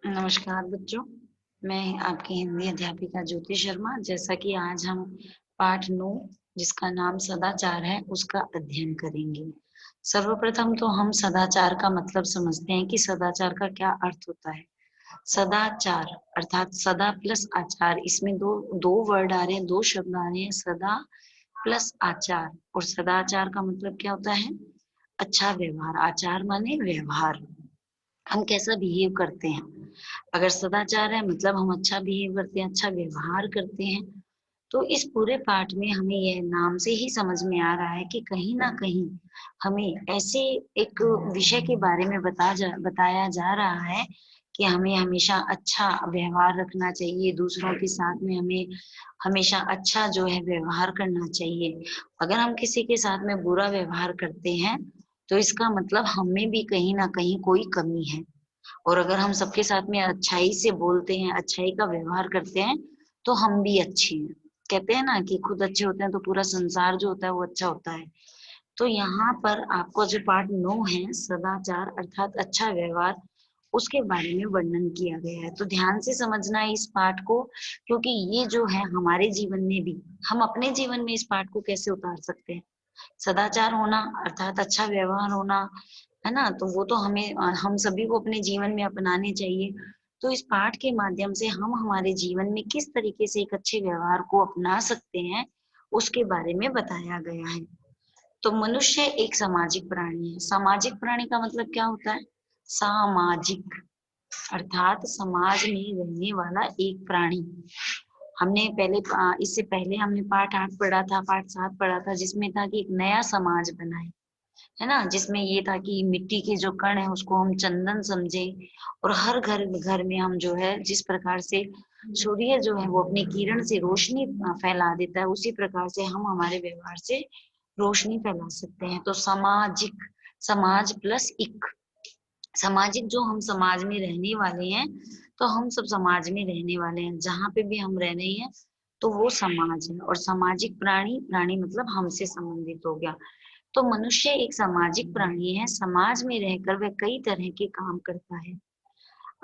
नमस्कार बच्चों, मैं आपकी हिंदी अध्यापिका ज्योति शर्मा। जैसा कि आज हम पाठ 9 जिसका नाम सदाचार है उसका अध्ययन करेंगे। सर्वप्रथम तो हम सदाचार का मतलब समझते हैं कि सदाचार का क्या अर्थ होता है। सदाचार अर्थात सदा प्लस आचार, इसमें दो दो वर्ड आ रहे हैं, दो शब्द आ रहे हैं, सदा प्लस आचार। और सदाचार का मतलब क्या होता है? अच्छा व्यवहार। आचार माने व्यवहार, हम कैसा बिहेव करते हैं। अगर सदाचार है मतलब हम अच्छा बिहेव करते हैं, अच्छा व्यवहार करते हैं। तो इस पूरे पाठ में हमें यह नाम से ही समझ में आ रहा है कि कहीं ना कहीं हमें ऐसे एक विषय के बारे में बताया जा रहा है कि हमें हमेशा अच्छा व्यवहार रखना चाहिए, दूसरों के साथ में हमें हमेशा अच्छा जो है व्यवहार करना चाहिए। अगर हम किसी के साथ में बुरा व्यवहार करते हैं तो इसका मतलब हमें भी कहीं ना कहीं कोई कमी है। और अगर हम सबके साथ में अच्छाई से बोलते हैं, अच्छाई का व्यवहार करते हैं, तो हम भी अच्छे हैं। कहते हैं ना कि खुद अच्छे होते हैं तो पूरा संसार जो होता है वो अच्छा होता है। तो यहाँ पर आपको जो पाठ 9 है, सदाचार अर्थात अच्छा व्यवहार, उसके बारे में वर्णन किया गया है। तो ध्यान से समझना है इस पाठ को, क्योंकि ये जो है हमारे जीवन में भी, हम अपने जीवन में इस पाठ को कैसे उतार सकते हैं। सदाचार होना अर्थात अच्छा व्यवहार होना, है ना, तो वो तो हमें हम सभी को अपने जीवन में अपनाने चाहिए। तो इस पाठ के माध्यम से हम हमारे जीवन में किस तरीके से एक अच्छे व्यवहार को अपना सकते हैं, उसके बारे में बताया गया है। तो मनुष्य एक सामाजिक प्राणी है। सामाजिक प्राणी का मतलब क्या होता है? सामाजिक अर्थात समाज में रहने वाला एक प्राणी। हमने पहले इससे पहले हमने पाठ 8 पढ़ा था, पाठ 7 पढ़ा था, जिसमें था कि एक नया समाज बना है ना, जिसमें ये था कि मिट्टी के जो कण है उसको हम चंदन समझे। और हर घर घर में हम जो है, जिस प्रकार से सूर्य जो है वो अपनी किरण से रोशनी फैला देता है, उसी प्रकार से हम हमारे व्यवहार से रोशनी फैला सकते हैं। तो सामाजिक, समाज प्लस इक, सामाजिक जो हम समाज में रहने वाले हैं, तो हम सब समाज में रहने वाले हैं, जहां पे भी हम रह रहे हैं तो वो समाज है। और सामाजिक प्राणी, प्राणी मतलब हमसे संबंधित हो गया। तो मनुष्य एक सामाजिक प्राणी है। समाज में रहकर वह कई तरह के काम करता है।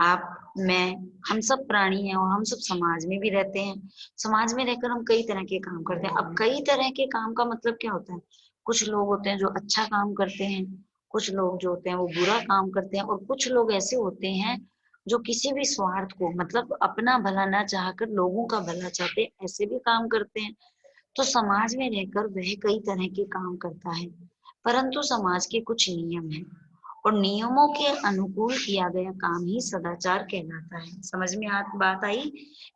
आप, मैं, हम सब प्राणी हैं और हम सब समाज में भी रहते हैं। समाज में रहकर हम कई तरह के काम करते हैं। अब कई तरह के काम का मतलब क्या होता है? कुछ लोग होते हैं जो अच्छा काम करते हैं, कुछ लोग जो होते हैं वो बुरा काम करते हैं, और कुछ लोग ऐसे होते हैं जो किसी भी स्वार्थ को, मतलब अपना भला ना चाहकर लोगों का भला चाहते हैं, ऐसे भी काम करते हैं। तो समाज में रहकर वह कई तरह के काम करता है। परंतु समाज के कुछ नियम हैं, और नियमों के अनुकूल किया गया काम ही सदाचार कहलाता है। समझ में बात आई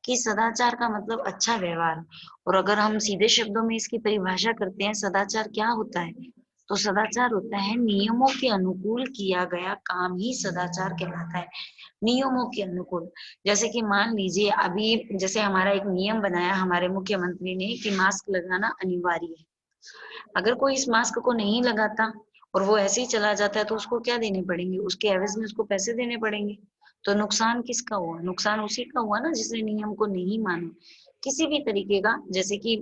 कि सदाचार का मतलब अच्छा व्यवहार। और अगर हम सीधे शब्दों में इसकी परिभाषा करते हैं, सदाचार क्या होता है, तो सदाचार होता है नियमों के अनुकूल किया गया काम ही सदाचार कहलाता है। नियमों के अनुकूल, जैसे कि मान लीजिए अभी जैसे हमारा एक नियम बनाया हमारे मुख्यमंत्री ने कि मास्क लगाना अनिवार्य है। अगर कोई इस मास्क को नहीं लगाता और वो ऐसे ही चला जाता है, तो उसको क्या देने पड़ेंगे? उसके एवज में उसको पैसे देने पड़ेंगे। तो नुकसान किसका हुआ? नुकसान उसी का हुआ ना जिसने नियम को नहीं माना। किसी भी तरीके का, जैसे कि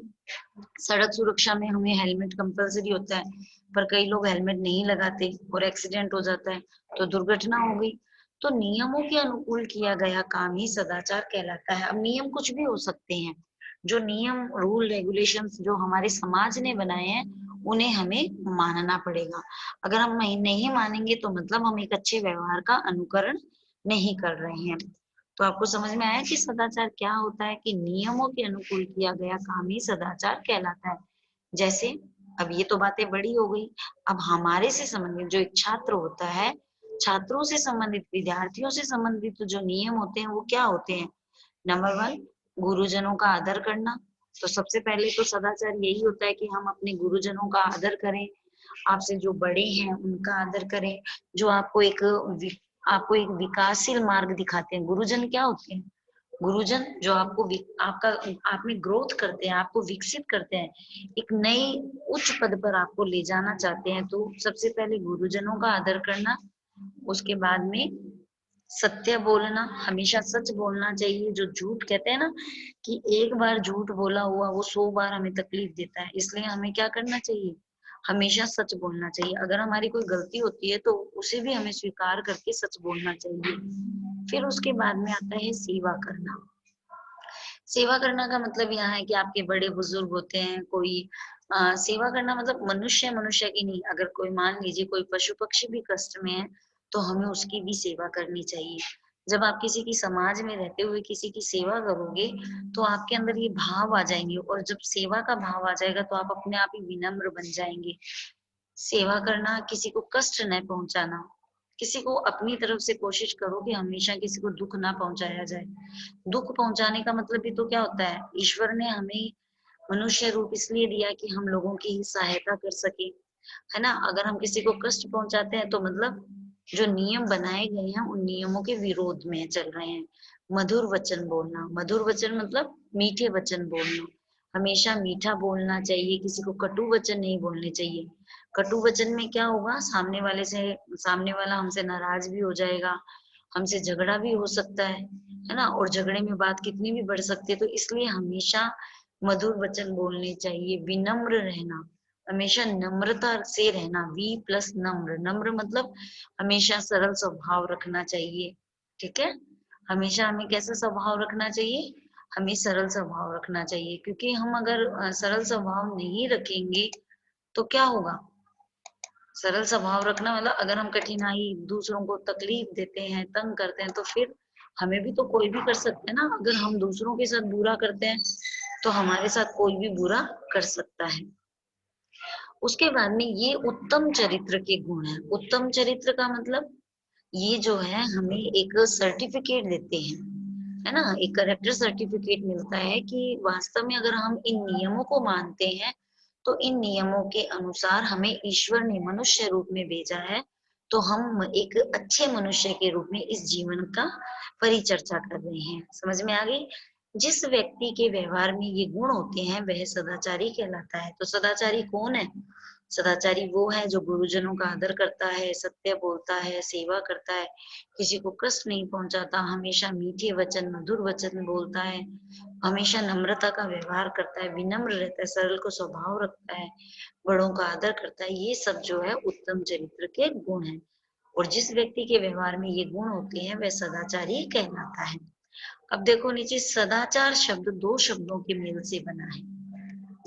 सड़क सुरक्षा में हमें हेलमेट कंपलसरी होता है, पर कई लोग हेलमेट नहीं लगाते और एक्सीडेंट हो जाता है, तो दुर्घटना हो गई। तो नियमों के अनुकूल किया गया काम ही सदाचार कहलाता है। अब नियम कुछ भी हो सकते हैं, जो नियम रूल रेगुलेशंस जो हमारे समाज ने बनाए हैं, उन्हें हमें मानना पड़ेगा। अगर हम नहीं मानेंगे तो मतलब हम एक अच्छे व्यवहार का अनुकरण नहीं कर रहे हैं। तो आपको समझ में आया कि सदाचार क्या होता है, कि नियमों के अनुकूल किया गया काम ही सदाचार कहलाता है। जैसे, अब ये तो बातें बड़ी हो गई। अब हमारे से संबंधित जो एक छात्र होता है, छात्रों से संबंधित, विद्यार्थियों से संबंधित जो नियम होते हैं वो क्या होते हैं? नंबर 1, गुरुजनों का आदर करना। तो सबसे पहले तो सदाचार यही होता है कि हम अपने गुरुजनों का आदर करें, आपसे जो बड़े हैं उनका आदर करें, जो आपको एक विकासशील मार्ग दिखाते हैं। गुरुजन क्या होते हैं? गुरुजन जो आपको आपका, आप में ग्रोथ करते हैं, आपको विकसित करते हैं, एक नई उच्च पद पर आपको ले जाना चाहते हैं। तो सबसे पहले गुरुजनों का आदर करना, उसके बाद में सत्य बोलना, हमेशा सच बोलना चाहिए। जो झूठ, कहते हैं ना कि एक बार झूठ बोला हुआ वो 100 बार हमें तकलीफ देता है, इसलिए हमें क्या करना चाहिए? हमेशा सच बोलना चाहिए। अगर हमारी कोई गलती होती है तो उसे भी हमें स्वीकार करके सच बोलना चाहिए। फिर उसके बाद में आता है सेवा करना। सेवा करना का मतलब यहाँ है कि आपके बड़े बुजुर्ग होते हैं, कोई सेवा करना मतलब मनुष्य मनुष्य की नहीं, अगर कोई मान लीजिए कोई पशु पक्षी भी कष्ट में है तो हमें उसकी भी सेवा करनी चाहिए। जब आप किसी की समाज में रहते हुए किसी की सेवा करोगे तो आपके अंदर ये भाव आ जाएंगे, और जब सेवा का भाव आ जाएगा तो आप अपने आप ही विनम्र बन जाएंगे। सेवा करना, किसी को कष्ट न पहुंचाना, किसी को अपनी तरफ से कोशिश करो कि हमेशा किसी को दुख ना पहुंचाया जाए। दुख पहुंचाने का मतलब भी तो क्या होता है, ईश्वर ने हमें मनुष्य रूप इसलिए दिया कि हम लोगों की सहायता कर सके, है ना। अगर हम किसी को कष्ट पहुंचाते हैं तो मतलब जो नियम बनाए गए हैं उन नियमों के विरोध में चल रहे हैं। मधुर वचन बोलना, मधुर वचन मतलब मीठे वचन बोलना, हमेशा मीठा बोलना चाहिए, किसी को कटु वचन नहीं बोलने चाहिए। कटु वचन में क्या होगा, सामने वाला हमसे नाराज भी हो जाएगा, हमसे झगड़ा भी हो सकता है ना, और झगड़े में बात कितनी भी बढ़ सकती है। तो इसलिए हमेशा मधुर वचन बोलने चाहिए, विनम्र रहना, हमेशा नम्रता से रहना। वी प्लस नम्र, नम्र मतलब हमेशा सरल स्वभाव रखना चाहिए। ठीक है, हमेशा हमें कैसा स्वभाव रखना चाहिए, हमें सरल स्वभाव रखना चाहिए, क्योंकि हम अगर सरल स्वभाव नहीं रखेंगे तो क्या होगा। सरल स्वभाव रखना मतलब अगर हम कठिनाई, दूसरों को तकलीफ देते हैं, तंग करते हैं, तो फिर हमें भी तो कोई भी कर सकते हैं ना। अगर हम दूसरों के साथ बुरा करते हैं तो हमारे साथ कोई भी बुरा कर सकता है। उसके बाद में ये उत्तम चरित्र के गुण है। उत्तम चरित्र का मतलब ये जो है हमें एक सर्टिफिकेट देते हैं, है ना, एक करेक्टर सर्टिफिकेट मिलता है कि वास्तव में अगर हम इन नियमों को मानते हैं तो इन नियमों के अनुसार हमें ईश्वर ने मनुष्य रूप में भेजा है, तो हम एक अच्छे मनुष्य के रूप में इस जीवन का परिचर्चा कर रहे हैं। समझ में आ गई। जिस व्यक्ति के व्यवहार में ये गुण होते हैं वह सदाचारी कहलाता है। तो सदाचारी कौन है, सदाचारी वो है जो गुरुजनों का आदर करता है, सत्य बोलता है, सेवा करता है, किसी को कष्ट नहीं पहुंचाता, हमेशा मीठे वचन मधुर वचन बोलता है, हमेशा नम्रता का व्यवहार करता है, विनम्र रहता है, सरल को स्वभाव रखता है, बड़ों का आदर करता है। ये सब जो है उत्तम चरित्र के गुण हैं। और जिस व्यक्ति के व्यवहार में ये गुण होते हैं वह सदाचारी कहलाता है। अब देखो नीचे, सदाचार शब्द दो शब्दों के मेल से बना है।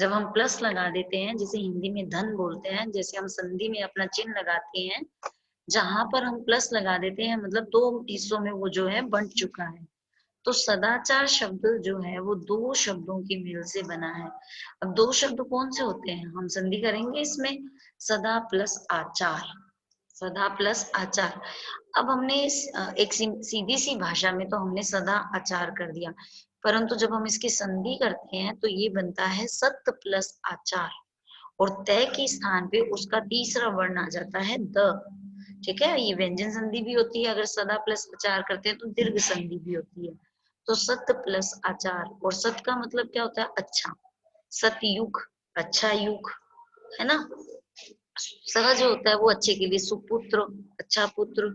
जब हम प्लस लगा देते हैं, जिसे हिंदी में धन बोलते हैं, जैसे हम संधि में अपना चिन्ह लगाते हैं, जहां पर हम प्लस लगा देते हैं मतलब दो हिस्सों में वो जो है बंट चुका है। तो सदाचार शब्द जो है वो दो शब्दों के मेल से बना है। अब दो शब्द कौन से होते हैं, हम संधि करेंगे इसमें, सदा प्लस आचार, सदा प्लस आचार। अब हमने एक सीधी सी भाषा में तो हमने सदा आचार कर दिया, परंतु जब हम इसकी संधि करते हैं तो ये बनता है सत्य प्लस आचार, और तय के स्थान पे उसका तीसरा वर्ण आ जाता है द। ठीक है, ये व्यंजन संधि भी होती है, अगर सदा प्लस आचार करते हैं तो दीर्घ संधि भी होती है। तो सत्य प्लस आचार, और सत्य का मतलब क्या होता है, अच्छा, सतयुग, अच्छा युग, है ना। सहज होता है वो अच्छे के लिए, सुपुत्र, अच्छा पुत्र।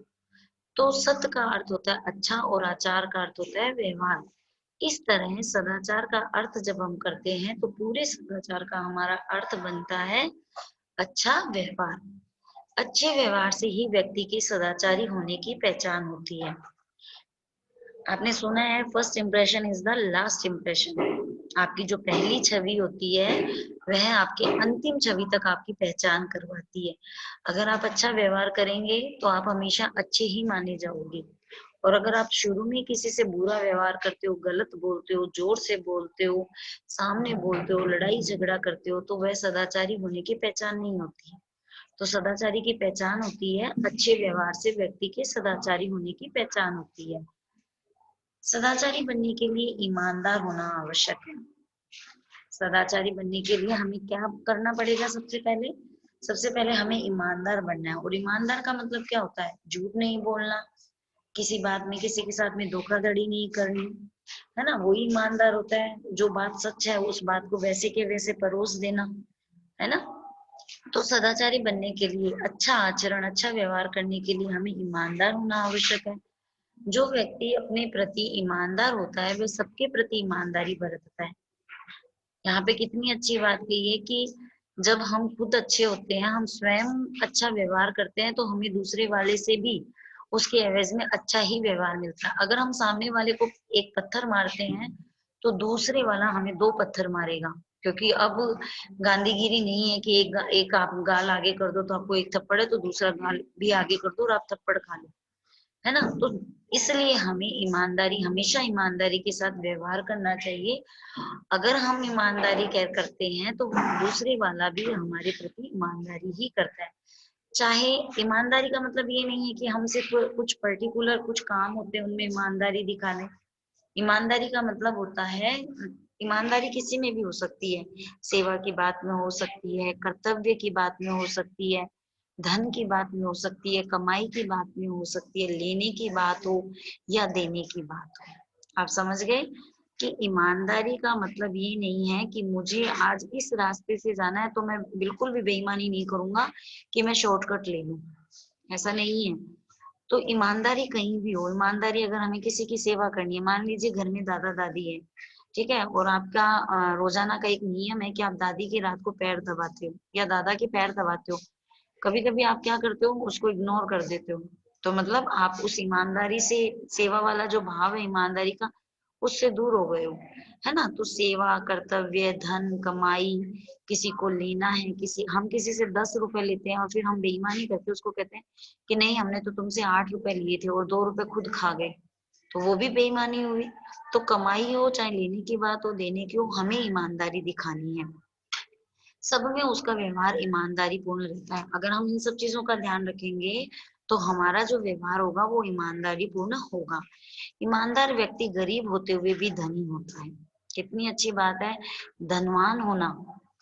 तो सत्य का अर्थ होता है अच्छा, और आचार का अर्थ होता है व्यवहार। इस तरह सदाचार का अर्थ जब हम करते हैं तो पूरे सदाचार का हमारा अर्थ बनता है अच्छा व्यवहार। अच्छे व्यवहार से ही व्यक्ति की सदाचारी होने की पहचान होती है। आपने सुना है first impression is the last impression. आपकी जो पहली छवि होती है वह आपके अंतिम छवि तक आपकी पहचान करवाती है। अगर आप अच्छा व्यवहार करेंगे तो आप हमेशा अच्छे ही माने जाओगे, और अगर आप शुरू में किसी से बुरा व्यवहार करते हो, गलत बोलते हो, जोर से बोलते हो, सामने बोलते हो, लड़ाई झगड़ा करते हो, तो वह सदाचारी होने की पहचान नहीं होती। तो सदाचारी की पहचान होती है अच्छे व्यवहार से, व्यक्ति के सदाचारी होने की पहचान होती है। सदाचारी बनने के लिए ईमानदार होना आवश्यक है। सदाचारी बनने के लिए हमें क्या करना पड़ेगा, सबसे पहले हमें ईमानदार बनना है। और ईमानदार का मतलब क्या होता है, झूठ नहीं बोलना, किसी बात में किसी के साथ में धोखाधड़ी नहीं करनी, है ना, वो ईमानदार होता है। जो बात सच है उस बात को वैसे के वैसे परोस देना, है ना। तो सदाचारी बनने के लिए, अच्छा आचरण, अच्छा व्यवहार करने के लिए हमें ईमानदार होना आवश्यक है। जो व्यक्ति अपने प्रति ईमानदार होता है वह सबके प्रति ईमानदारी बरतता है। यहाँ पे कितनी अच्छी बात कही है कि जब हम खुद अच्छे होते हैं, हम स्वयं अच्छा व्यवहार करते हैं, तो हमें दूसरे वाले से भी उसके एवज में अच्छा ही व्यवहार मिलता है। अगर हम सामने वाले को एक पत्थर मारते हैं, तो दूसरे वाला हमें 2 पत्थर मारेगा, क्योंकि अब गांधीगिरी नहीं है कि एक आप गाल आगे कर दो तो आपको एक थप्पड़ है, तो दूसरा गाल भी आगे कर दो और आप थप्पड़ खा लो, है ना। तो इसलिए हमें ईमानदारी, हमेशा ईमानदारी के साथ व्यवहार करना चाहिए। अगर हम ईमानदारी करते हैं, तो दूसरे वाला भी हमारे प्रति ईमानदारी ही करता है। चाहे ईमानदारी का मतलब ये नहीं है कि हम सिर्फ कुछ पर्टिकुलर कुछ काम होते हैं उनमें ईमानदारी दिखा लें। ईमानदारी का मतलब होता है, ईमानदारी किसी में भी हो सकती है, सेवा की बात में हो सकती है, कर्तव्य की बात में हो सकती है, धन की बात में हो सकती है, कमाई की बात में हो सकती है, लेने की बात हो या देने की बात हो। आप समझ गए कि ईमानदारी का मतलब ये नहीं है कि मुझे आज इस रास्ते से जाना है, तो मैं बिल्कुल भी बेईमानी नहीं करूंगा कि मैं शॉर्टकट ले लूं, ऐसा नहीं है। तो ईमानदारी कहीं भी हो, ईमानदारी अगर हमें किसी की सेवा करनी है, मान लीजिए घर में दादा दादी है, ठीक है, और आपका रोजाना का एक नियम है कि आप दादी के रात को पैर दबाते हो या दादा के पैर दबाते हो, कभी कभी आप क्या करते हो, उसको इग्नोर कर देते हो, तो मतलब आप उस ईमानदारी से, सेवा वाला जो भाव है ईमानदारी का, उससे दूर हो गए हो, है ना। तो सेवा, कर्तव्य, धन, कमाई, किसी को लेना है, हम किसी से 10 रुपए लेते हैं और फिर हम बेईमानी करते हैं, उसको कहते हैं कि नहीं हमने तो तुमसे 8 रुपए लिए थे और 2 रुपए खुद खा गए, तो वो भी बेईमानी हुई। तो कमाई हो चाहे लेने की बात हो, देने की हो, हमें ईमानदारी दिखानी है, सब में उसका व्यवहार ईमानदारी पूर्ण रहता है। अगर हम इन सब चीजों का ध्यान रखेंगे, तो हमारा जो व्यवहार होगा वो ईमानदारी पूर्ण होगा। ईमानदार व्यक्ति गरीब होते हुए भी धनी होता है। कितनी अच्छी बात है, धनवान होना।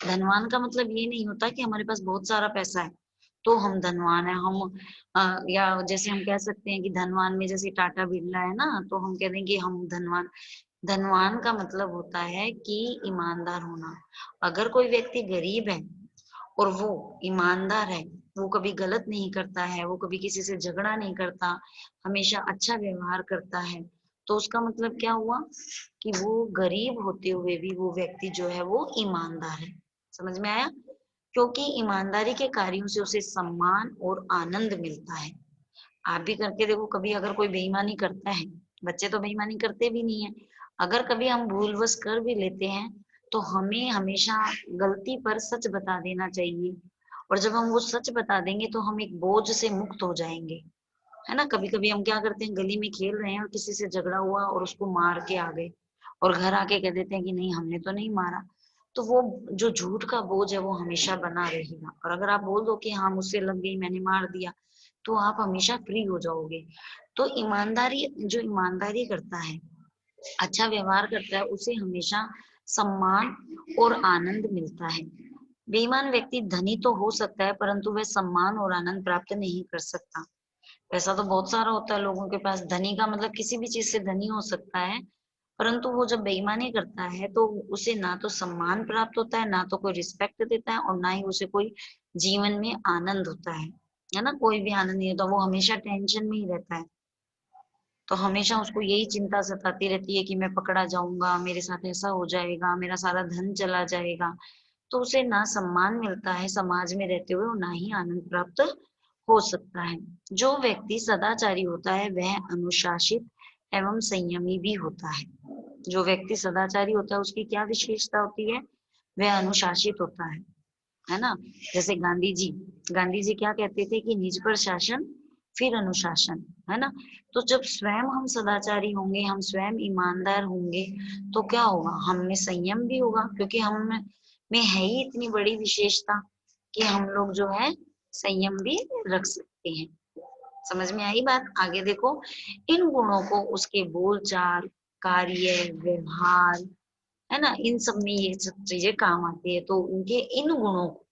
धनवान का मतलब ये नहीं होता कि हमारे पास बहुत सारा पैसा है तो हम धनवान है। हम या जैसे हम कह सकते हैं कि धनवान में जैसे टाटा बिरला है ना, तो हम कह देंगे हम धनवान। धनवान का मतलब होता है कि ईमानदार होना। अगर कोई व्यक्ति गरीब है और वो ईमानदार है, वो कभी गलत नहीं करता है, वो कभी किसी से झगड़ा नहीं करता, हमेशा अच्छा व्यवहार करता है, तो उसका मतलब क्या हुआ कि वो गरीब होते हुए भी वो व्यक्ति जो है वो ईमानदार है। समझ में आया? क्योंकि ईमानदारी के कार्यों से उसे सम्मान और आनंद मिलता है। आप भी करके देखो, कभी अगर कोई बेईमानी करता है, बच्चे तो बेईमानी करते भी नहीं है, अगर कभी हम भूलवश कर भी लेते हैं, तो हमें हमेशा गलती पर सच बता देना चाहिए। और जब हम वो सच बता देंगे तो हम एक बोझ से मुक्त हो जाएंगे, है ना। कभी कभी हम क्या करते हैं, गली में खेल रहे हैं और किसी से झगड़ा हुआ और उसको मार के आ गए और घर आके कह देते हैं कि नहीं हमने तो नहीं मारा, तो वो जो झूठ का बोझ है वो हमेशा बना रहेगा। और अगर आप बोल दो कि हाँ मुझसे लग गई, मैंने मार दिया, तो आप हमेशा फ्री हो जाओगे। तो ईमानदारी, जो ईमानदारी करता है, अच्छा व्यवहार करता है, उसे हमेशा सम्मान और आनंद मिलता है। बेईमान व्यक्ति धनी तो हो सकता है, परंतु वह सम्मान और आनंद प्राप्त नहीं कर सकता। पैसा तो बहुत सारा होता है लोगों के पास, धनी का मतलब किसी भी चीज से धनी हो सकता है, परंतु वो जब बेईमानी करता है तो उसे ना तो सम्मान प्राप्त होता है, ना तो कोई रिस्पेक्ट देता है, और ना ही उसे कोई जीवन में आनंद होता है ना। कोई भी आनंद नहीं होता, वो हमेशा टेंशन में ही रहता है। तो हमेशा उसको यही चिंता सताती रहती है कि मैं पकड़ा जाऊंगा, मेरे साथ ऐसा हो जाएगा, मेरा सारा धन चला जाएगा। तो उसे ना सम्मान मिलता है समाज में रहते हुए और ना ही आनंद प्राप्त हो सकता है। जो व्यक्ति सदाचारी होता है वह अनुशासित एवं संयमी भी होता है। जो व्यक्ति सदाचारी होता है उसकी क्या विशेषता होती है? वह अनुशासित होता है ना। जैसे गांधी जी क्या कहते थे कि निज पर शासन फिर अनुशासन, है ना। तो जब स्वयं हम सदाचारी होंगे, हम स्वयं ईमानदार होंगे, तो क्या होगा, हम में संयम भी होगा, क्योंकि हम में है ही इतनी बड़ी विशेषता कि हम लोग जो है संयम भी रख सकते हैं। समझ में आई बात? आगे देखो, इन गुणों को उसके बोलचाल, कार्य, व्यवहार, है ना, इन सब में ये सब चीजें काम आती है। तो उनके इन गुणों को,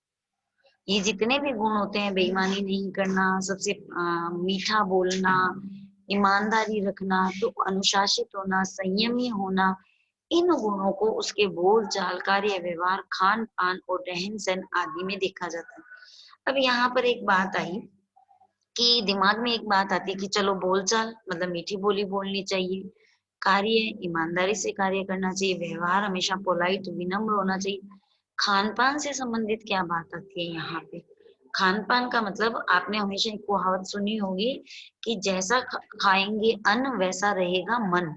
ये जितने भी गुण होते हैं, बेईमानी नहीं करना, सबसे मीठा बोलना, ईमानदारी रखना, तो अनुशासित होना, संयमी होना, इन गुणों को उसके बोल चाल, कार्य व्यवहार, खान पान और रहन सहन आदि में देखा जाता है। अब यहाँ पर एक बात आई कि दिमाग में एक बात आती है कि चलो बोलचाल मतलब मीठी बोली बोलनी चाहिए, कार्य ईमानदारी से कार्य करना चाहिए, व्यवहार हमेशा पोलाइट विनम्र होना चाहिए, खान पान से संबंधित क्या बात आती है यहाँ पे? खान पान का मतलब आपने हमेशा एक कहावत सुनी होगी कि जैसा खाएंगे अन्न वैसा रहेगा मन।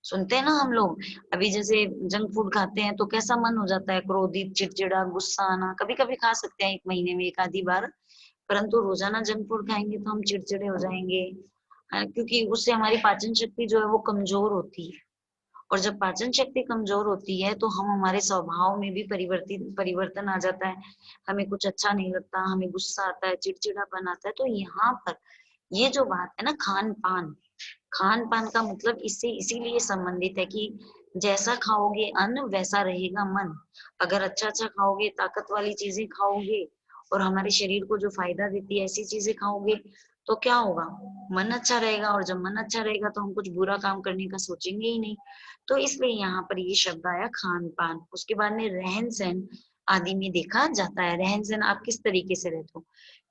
सुनते हैं ना हम लोग। अभी जैसे जंक फूड खाते हैं तो कैसा मन हो जाता है, क्रोधित, चिड़चिड़ा, गुस्सा आना। कभी कभी खा सकते हैं एक महीने में एक आधी बार, परंतु रोजाना जंक फूड खाएंगे तो हम चिड़चिड़े हो जाएंगे। क्योंकि उससे हमारी पाचन शक्ति जो है वो कमजोर होती है। और जब पाचन शक्ति कमजोर होती है तो हम हमारे स्वभाव में भी परिवर्तन आ जाता है। हमें कुछ अच्छा नहीं लगता, हमें गुस्सा आता है, चिड़चिड़ापन आता है। तो यहाँ पर ये जो बात है ना, खान पान का मतलब इससे इसीलिए संबंधित है कि जैसा खाओगे अन्न वैसा रहेगा मन। अगर अच्छा अच्छा खाओगे, ताकत वाली चीजें खाओगे और हमारे शरीर को जो फायदा देती है ऐसी चीजें खाओगे तो क्या होगा, मन अच्छा रहेगा। और जब मन अच्छा रहेगा तो हम कुछ बुरा काम करने का सोचेंगे ही नहीं। तो इसलिए यहाँ पर ये शब्द आया खान पान। उसके बाद में रहन सहन आदि में देखा जाता है। रहन सहन आप किस तरीके से रहते हो।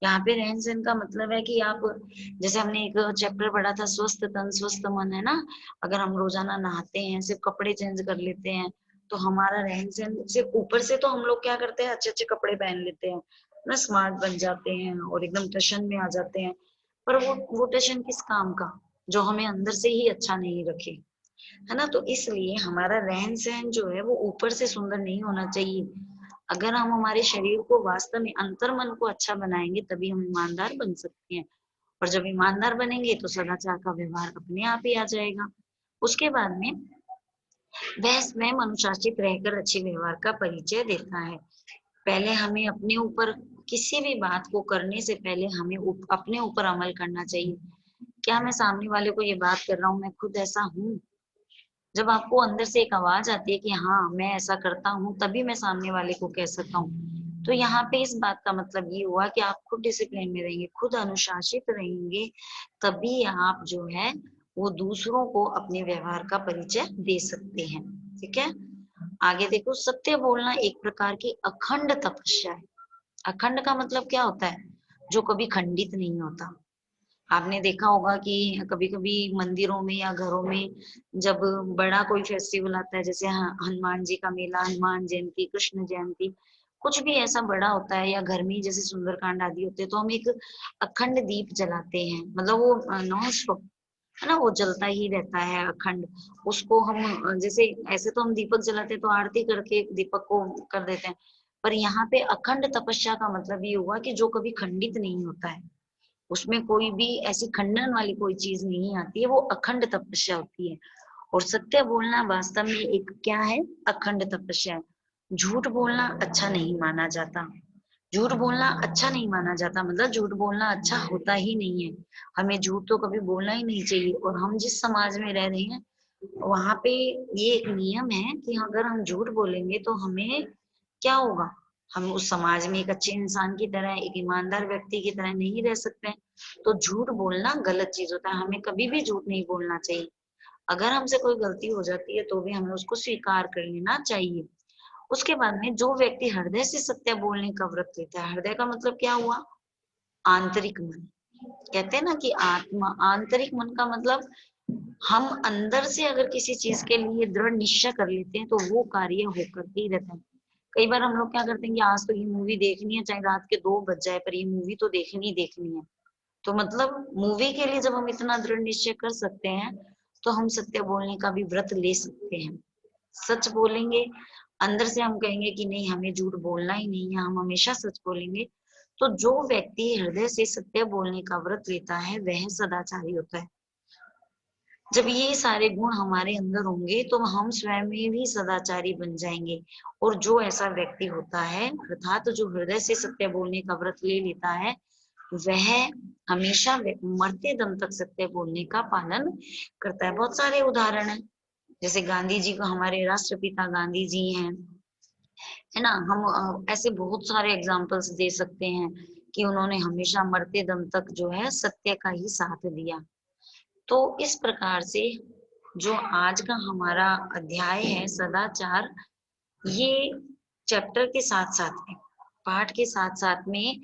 यहाँ पे रहन सहन का मतलब है कि आप, जैसे हमने एक चैप्टर पढ़ा था स्वस्थ तन स्वस्थ मन, है ना। अगर हम रोजाना नहाते हैं, सिर्फ कपड़े चेंज कर लेते हैं, तो हमारा रहन सहन सिर्फ ऊपर से तो हम लोग क्या करते हैं, अच्छे अच्छे कपड़े पहन लेते हैं ना, स्मार्ट बन जाते हैं और एकदम टशन में आ जाते हैं। पर वो टशन किस काम का, जो हमें अंदर से ही अच्छा नहीं रखे, है ना। तो इसलिए हमारा रहन सहन जो है वो ऊपर से सुंदर नहीं होना चाहिए। अगर हम हमारे शरीर को वास्तव में अंतर मन को अच्छा बनाएंगे तभी हम ईमानदार बन सकते हैं। और जब ईमानदार बनेंगे तो सदाचार का व्यवहार अपने आप ही आ जाएगा। उसके बाद में वह स्वयं अनुशासित रहकर अच्छे व्यवहार का परिचय देता है। पहले हमें अपने ऊपर, किसी भी बात को करने से पहले हमें अपने ऊपर अमल करना चाहिए। क्या मैं सामने वाले को ये बात कर रहा हूँ, मैं खुद ऐसा हूँ। जब आपको अंदर से एक आवाज आती है कि हाँ मैं ऐसा करता हूँ, तभी मैं सामने वाले को कह सकता हूँ। तो यहाँ पे इस बात का मतलब ये हुआ कि आप खुद डिसिप्लिन में रहेंगे, खुद अनुशासित रहेंगे, तभी आप जो है वो दूसरों को अपने व्यवहार का परिचय दे सकते हैं। ठीक है, आगे देखो। सत्य बोलना एक प्रकार की अखंड तपस्या है। अखंड का मतलब क्या होता है, जो कभी खंडित नहीं होता। आपने देखा होगा कि कभी कभी मंदिरों में या घरों में जब बड़ा कोई फेस्टिवल आता है, जैसे हनुमान जी का मेला, हनुमान जयंती, कृष्ण जयंती, कुछ भी ऐसा बड़ा होता है, या घर में जैसे सुंदरकांड आदि होते हैं, तो हम एक अखंड दीप जलाते हैं। मतलब वो नॉन स्टॉप, है ना, वो जलता ही रहता है अखंड। उसको हम जैसे ऐसे तो हम दीपक जलाते हैं तो आरती करके दीपक को कर देते हैं, पर यहाँ पे अखंड तपस्या का मतलब ये हुआ कि जो कभी खंडित नहीं होता है, उसमें कोई भी ऐसी खंडन वाली कोई चीज नहीं आती है, वो अखंड तपस्या होती है। और सत्य बोलना वास्तव में एक क्या है, अखंड तपस्या है। झूठ बोलना अच्छा नहीं माना जाता। झूठ बोलना अच्छा नहीं माना जाता मतलब झूठ बोलना अच्छा होता ही नहीं है। हमें झूठ तो कभी बोलना ही नहीं चाहिए। और हम जिस समाज में रह रहे हैं वहां पे ये एक नियम है कि अगर हम झूठ बोलेंगे तो हमें क्या होगा, हम उस समाज में एक अच्छे इंसान की तरह, एक ईमानदार व्यक्ति की तरह नहीं रह सकते हैं। तो झूठ बोलना गलत चीज होता है, हमें कभी भी झूठ नहीं बोलना चाहिए। अगर हमसे कोई गलती हो जाती है तो भी हमें उसको स्वीकार कर लेना चाहिए। उसके बाद में जो व्यक्ति हृदय से सत्य बोलने का व्रत लेता है, हृदय का मतलब क्या हुआ, आंतरिक मन। कहते हैं ना कि आत्मा, आंतरिक मन का मतलब हम अंदर से अगर किसी चीज के लिए दृढ़ निश्चय कर लेते हैं तो वो कार्य होकर ही रहता है। कई बार हम लोग क्या करते हैं कि आज तो ये मूवी देखनी है, चाहे रात के 2 बज जाए, पर ये मूवी तो देखनी ही देखनी है। तो मतलब मूवी के लिए जब हम इतना दृढ़ निश्चय कर सकते हैं तो हम सत्य बोलने का भी व्रत ले सकते हैं। सच बोलेंगे, अंदर से हम कहेंगे कि नहीं हमें झूठ बोलना ही नहीं है, हम हमेशा सच बोलेंगे। तो जो व्यक्ति हृदय से सत्य बोलने का व्रत लेता है वह सदाचारी होता है। जब ये सारे गुण हमारे अंदर होंगे तो हम स्वयं में भी सदाचारी बन जाएंगे। और जो ऐसा व्यक्ति होता है, अर्थात जो हृदय से सत्य बोलने का व्रत ले लेता है, वह हमेशा मरते दम तक सत्य बोलने का पालन करता है। बहुत सारे उदाहरण हैं, जैसे गांधी जी को, हमारे राष्ट्रपिता गांधी जी हैं, है ना। हम ऐसे बहुत सारे एग्जाम्पल्स दे सकते हैं कि उन्होंने हमेशा मरते दम तक जो है सत्य का ही साथ दिया। तो इस प्रकार से जो आज का हमारा अध्याय है सदाचार, ये चैप्टर के साथ साथ में, पाठ के साथ साथ में,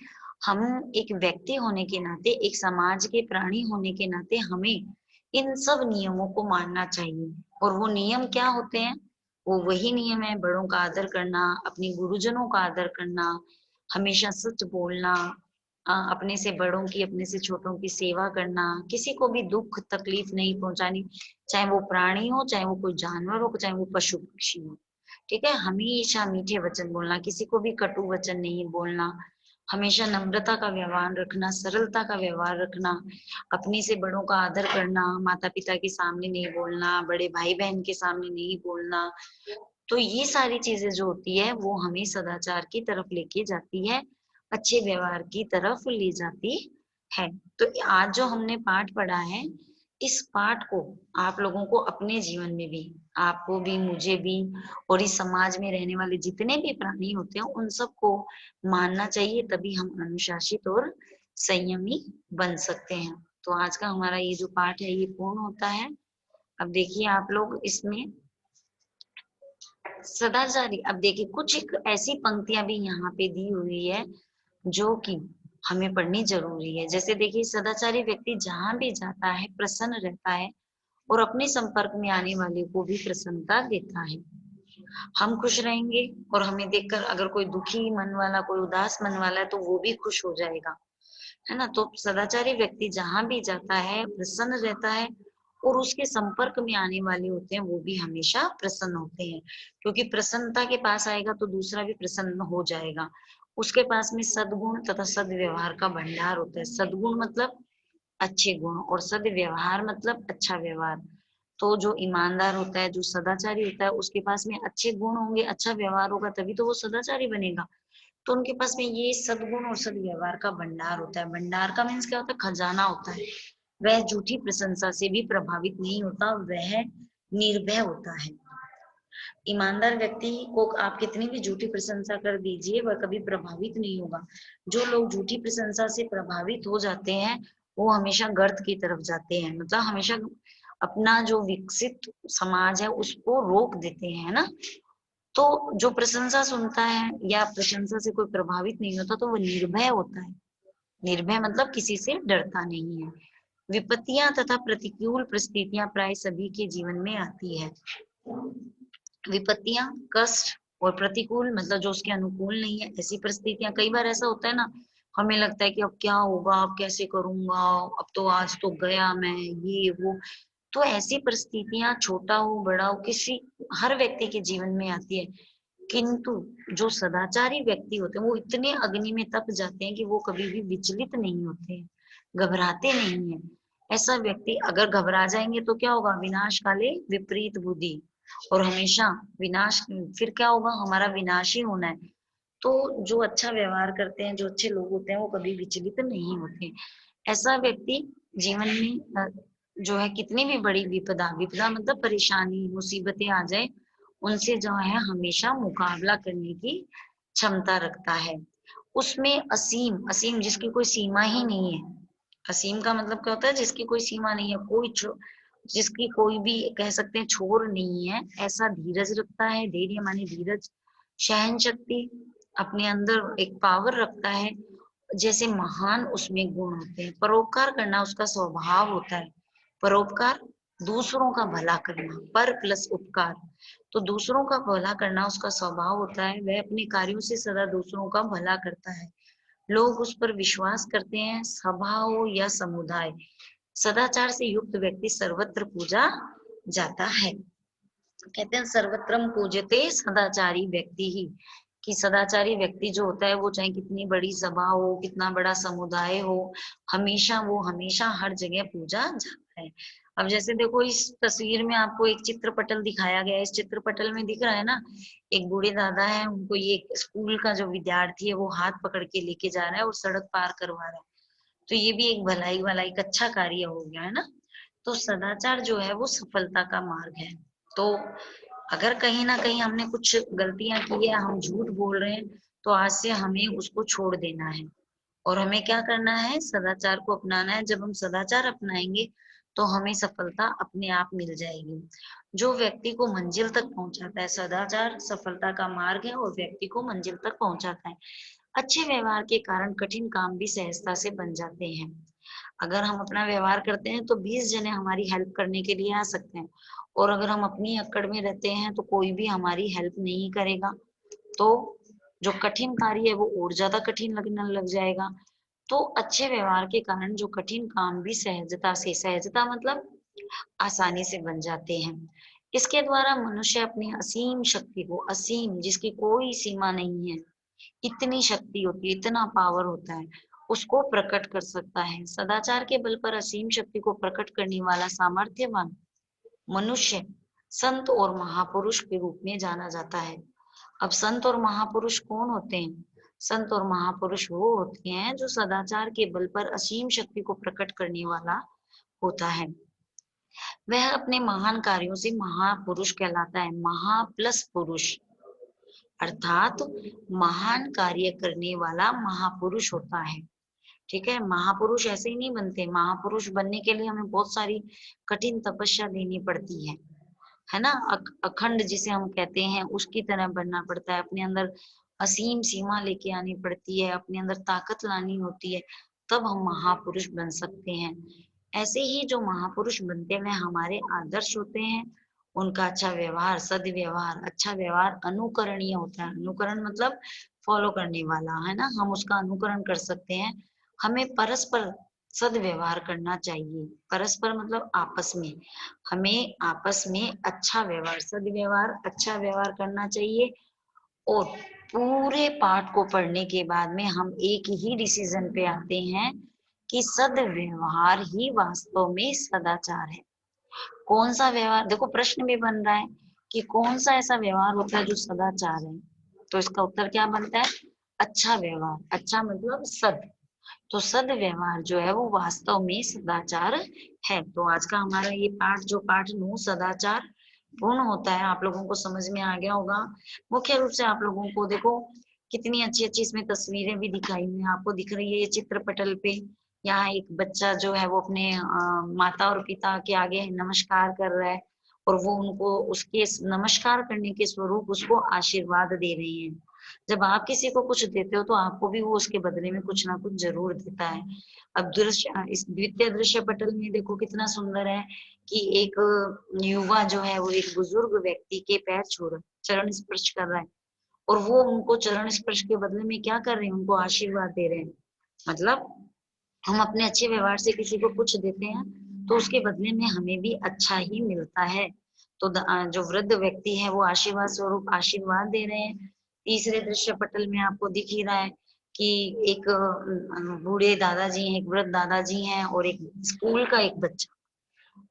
हम एक व्यक्ति होने के नाते, एक समाज के प्राणी होने के नाते हमें इन सब नियमों को मानना चाहिए। और वो नियम क्या होते हैं, वो वही नियम है, बड़ों का आदर करना, अपने गुरुजनों का आदर करना, हमेशा सच बोलना, अपने से बड़ों की, अपने से छोटों की सेवा करना, किसी को भी दुख तकलीफ नहीं पहुंचानी, चाहे वो प्राणी हो, चाहे वो कोई जानवर हो, चाहे वो पशु पक्षी हो। ठीक है, हमेशा मीठे वचन बोलना, किसी को भी कटु वचन नहीं बोलना, हमेशा नम्रता का व्यवहार रखना, सरलता का व्यवहार रखना, अपने से बड़ों का आदर करना, माता पिता के सामने नहीं बोलना, बड़े भाई बहन के सामने नहीं बोलना। तो ये सारी चीजें जो होती है वो हमें सदाचार की तरफ लेके जाती है, अच्छे व्यवहार की तरफ ले जाती है। तो आज जो हमने पाठ पढ़ा है, इस पाठ को आप लोगों को अपने जीवन में भी, आपको भी, मुझे भी, और इस समाज में रहने वाले जितने भी प्राणी होते हैं उन सबको मानना चाहिए, तभी हम अनुशासित और संयमी बन सकते हैं। तो आज का हमारा ये जो पाठ है ये पूर्ण होता है। अब देखिए आप लोग इसमें सदाचारी, अब देखिए कुछ एक ऐसी पंक्तियां भी यहाँ पे दी हुई है जो कि हमें पढ़नी जरूरी है। जैसे देखिए, सदाचारी व्यक्ति जहां भी जाता है प्रसन्न रहता है और अपने संपर्क में आने वाले को भी प्रसन्नता देता है। हम खुश रहेंगे और हमें देखकर अगर कोई दुखी मन वाला, कोई उदास मन वाला है तो वो भी खुश हो जाएगा, है ना। तो सदाचारी व्यक्ति जहां भी जाता है प्रसन्न रहता है और उसके संपर्क में आने वाले होते हैं वो भी हमेशा प्रसन्न होते हैं, क्योंकि प्रसन्नता के पास आएगा तो दूसरा भी प्रसन्न हो जाएगा। उसके पास में सद्गुण तथा सद्व्यवहार का भंडार होता है। सद्गुण मतलब अच्छे गुण, और सद्व्यवहार मतलब अच्छा व्यवहार। तो जो ईमानदार होता है, जो सदाचारी होता है, उसके पास में अच्छे गुण होंगे, अच्छा व्यवहार होगा, तभी तो वो सदाचारी बनेगा। तो उनके पास में ये सद्गुण और सद्व्यवहार का भंडार होता है। भंडार का मीन्स क्या होता है? खजाना होता है। वह झूठी प्रशंसा से भी प्रभावित नहीं होता, वह निर्भय होता है। ईमानदार व्यक्ति को आप कितनी भी झूठी प्रशंसा कर दीजिए, वह कभी प्रभावित नहीं होगा। जो लोग झूठी प्रशंसा से प्रभावित हो जाते हैं वो हमेशा गर्त की तरफ जाते हैं, मतलब हमेशा अपना जो विकसित समाज है उसको रोक देते हैं, है ना। तो जो प्रशंसा सुनता है या प्रशंसा से कोई प्रभावित नहीं होता तो वो निर्भय होता है। निर्भय मतलब किसी से डरता नहीं है। विपत्तियां तथा प्रतिकूल परिस्थितियां प्राय सभी के जीवन में आती है। विपत्तियां, कष्ट, और प्रतिकूल मतलब जो उसके अनुकूल नहीं है, ऐसी परिस्थितियां। कई बार ऐसा होता है ना, हमें लगता है कि अब क्या होगा, अब कैसे करूंगा, अब तो आज तो गया मैं, ये वो। तो ऐसी परिस्थितियां छोटा हो बड़ा हो किसी, हर व्यक्ति के जीवन में आती है। किंतु जो सदाचारी व्यक्ति होते हैं वो इतने अग्नि में तप जाते हैं कि वो कभी भी विचलित नहीं होते हैं, घबराते नहीं है। ऐसा व्यक्ति अगर घबरा जाएंगे तो क्या होगा? विनाश काले विपरीत बुद्धि, और हमेशा विनाश, फिर क्या होगा? हमारा विनाश ही होना है। तो जो अच्छा व्यवहार करते हैं, जो अच्छे लोग होते हैं, वो कभी विचलित नहीं होते। ऐसा व्यक्ति जीवन में जो है कितनी भी बड़ी विपदा, विपदा मतलब परेशानी, मुसीबतें आ जाए, उनसे जो है हमेशा मुकाबला करने की क्षमता रखता है। उसमें असीम, असीम जिसकी कोई सीमा ही नहीं है। असीम का मतलब क्या होता है? जिसकी कोई सीमा नहीं है, जिसकी कोई भी कह सकते हैं छोर नहीं है, ऐसा धीरज रखता है। धैर्य माने धीरज, सहन शक्ति, अपने अंदर एक पावर रखता है। जैसे महान उसमें गुण होते हैं। परोपकार करना उसका स्वभाव होता है। परोपकार, दूसरों का भला करना, पर प्लस उपकार, तो दूसरों का भला करना उसका स्वभाव होता है। वह अपने कार्यों से सदा दूसरों का भला करता है। लोग उस पर विश्वास करते हैं, सभा हो या समुदाय। सदाचार से युक्त व्यक्ति सर्वत्र पूजा जाता है। कहते हैं सर्वत्रम पूजते सदाचारी व्यक्ति ही, कि सदाचारी व्यक्ति जो होता है वो चाहे कितनी बड़ी सभा हो, कितना बड़ा समुदाय हो, हमेशा वो हमेशा हर जगह पूजा जाता है। अब जैसे देखो इस तस्वीर में आपको एक चित्रपटल दिखाया गया है। इस चित्रपटल में दिख रहा है ना, एक बूढ़े दादा है, उनको ये स्कूल का जो विद्यार्थी है वो हाथ पकड़ के लेके जा रहा है और सड़क पार करवा रहा है। तो ये भी एक भलाई वाला एक अच्छा कार्य हो गया, है ना। तो सदाचार जो है वो सफलता का मार्ग है। तो अगर कहीं ना कहीं हमने कुछ गलतियां की है, हम झूठ बोल रहे हैं, तो आज से हमें उसको छोड़ देना है और हमें क्या करना है? सदाचार को अपनाना है। जब हम सदाचार अपनाएंगे तो हमें सफलता अपने आप मिल जाएगी। जो व्यक्ति को मंजिल तक पहुंचाता है, सदाचार सफलता का मार्ग है और व्यक्ति को मंजिल तक पहुंचाता है। अच्छे व्यवहार के कारण कठिन काम भी सहजता से बन जाते हैं। अगर हम अपना व्यवहार करते हैं तो 20 जने हमारी हेल्प करने के लिए आ सकते हैं, और अगर हम अपनी अक्कड़ में रहते हैं तो कोई भी हमारी हेल्प नहीं करेगा। तो जो कठिन कार्य है वो और ज्यादा कठिन लगने लग जाएगा। तो अच्छे व्यवहार के कारण जो कठिन काम भी सहजता से, सहजता मतलब आसानी से बन जाते हैं। इसके द्वारा मनुष्य अपनी असीम शक्ति को, असीम जिसकी कोई सीमा नहीं है, इतनी शक्ति होती है, इतना पावर होता है, उसको प्रकट कर सकता है। सदाचार के बल पर असीम शक्ति को प्रकट करने वाला सामर्थ्यवान मनुष्य संत और महापुरुष के रूप में जाना जाता है। अब संत और महापुरुष कौन होते हैं? संत और महापुरुष वो होते हैं जो सदाचार के बल पर असीम शक्ति को प्रकट करने वाला होता है। वह अपने महान कार्यों से महापुरुष कहलाता है। महा प्लस पुरुष, अर्थात महान कार्य करने वाला महापुरुष होता है। ठीक है, महापुरुष ऐसे ही नहीं बनते। महापुरुष बनने के लिए हमें बहुत सारी कठिन तपस्या देनी पड़ती है ना। अखंड जिसे हम कहते हैं उसकी तरह बनना पड़ता है, अपने अंदर असीम सीमा लेके आनी पड़ती है, अपने अंदर ताकत लानी होती है, तब हम महापुरुष बन सकते हैं। ऐसे ही जो महापुरुष बनते हैं हमारे आदर्श होते हैं, उनका अच्छा व्यवहार, सदव्यवहार, अच्छा व्यवहार अनुकरणीय होता है। अनुकरण मतलब फॉलो करने वाला, है ना, हम उसका अनुकरण कर सकते हैं। हमें परस्पर सदव्यवहार करना चाहिए। परस्पर मतलब आपस में, हमें आपस में अच्छा व्यवहार, सदव्यवहार, अच्छा व्यवहार करना चाहिए। और पूरे पाठ को पढ़ने के बाद में हम एक ही डिसीजन पे आते हैं कि सदव्यवहार ही वास्तव में सदाचार है। कौन सा व्यवहार, देखो प्रश्न भी बन रहा है कि कौन सा ऐसा व्यवहार होता है जो सदाचार है, तो इसका उत्तर क्या बनता है? अच्छा व्यवहार। अच्छा मतलब सद, तो सद व्यवहार जो है वो वास्तव में सदाचार है। तो आज का हमारा ये पाठ, जो पाठ 9 सदाचार पूर्ण होता है, आप लोगों को समझ में आ गया होगा। मुख्य रूप से आप लोगों को देखो कितनी अच्छी अच्छी इसमें तस्वीरें भी दिखाई हुई हैं, आपको दिख रही है ये चित्रपटल पे। यहाँ एक बच्चा जो है वो अपने माता और पिता के आगे नमस्कार कर रहा है, और वो उनको उसके नमस्कार करने के स्वरूप उसको आशीर्वाद दे रही है। जब आप किसी को कुछ देते हो तो आपको भी वो उसके बदले में कुछ ना कुछ जरूर देता है। अब दृश्य, इस द्वितीय दृश्य पटल में देखो कितना सुंदर है कि एक युवा जो है वो एक बुजुर्ग व्यक्ति के पैर छू रहा है, चरण स्पर्श कर रहा है, और वो उनको चरण स्पर्श के बदले में क्या कर रहे हैं? उनको आशीर्वाद दे रहे हैं। मतलब हम अपने अच्छे व्यवहार से किसी को कुछ देते हैं तो उसके बदले में हमें भी अच्छा ही मिलता है। तो जो वृद्ध व्यक्ति है वो आशीर्वाद स्वरूप आशीर्वाद दे रहे हैं। तीसरे दृश्य पटल में आपको दिख ही रहा है कि एक बूढ़े दादाजी हैं, एक वृद्ध दादाजी हैं, और एक स्कूल का एक बच्चा,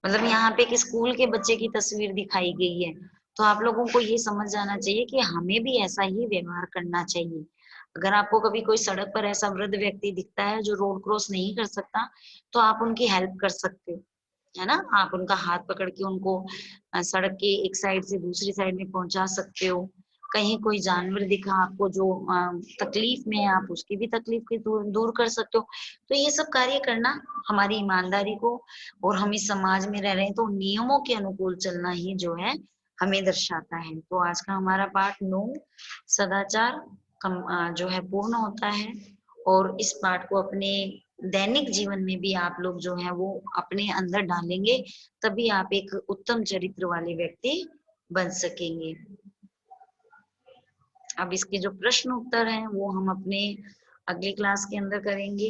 मतलब यहाँ पे एक स्कूल के बच्चे की तस्वीर दिखाई गई है। तो आप लोगों को ये समझ जाना चाहिए कि हमें भी ऐसा ही व्यवहार करना चाहिए। अगर आपको कभी कोई सड़क पर ऐसा वृद्ध व्यक्ति दिखता है जो रोड क्रॉस नहीं कर सकता, तो आप उनकी हेल्प कर सकते हो, है ना। आप उनका हाथ पकड़ के उनको सड़क के एक साइड से दूसरी साइड में पहुंचा सकते हो। कहीं कोई जानवर दिखा आपको जो तकलीफ में है, आप उसकी भी तकलीफ की दूर दूर कर सकते हो। तो ये सब कार्य करना हमारी ईमानदारी को, और हम इस समाज में रह रहे हैं तो नियमों के अनुकूल चलना ही जो है हमें दर्शाता है। तो आज का हमारा पाठ 9 सदाचार जो है पूर्ण होता है। और इस पाठ को अपने दैनिक जीवन में भी आप लोग जो है वो अपने अंदर डालेंगे, तभी आप एक उत्तम चरित्र वाले व्यक्ति बन सकेंगे। अब इसके जो प्रश्न उत्तर हैं वो हम अपने अगली क्लास के अंदर करेंगे।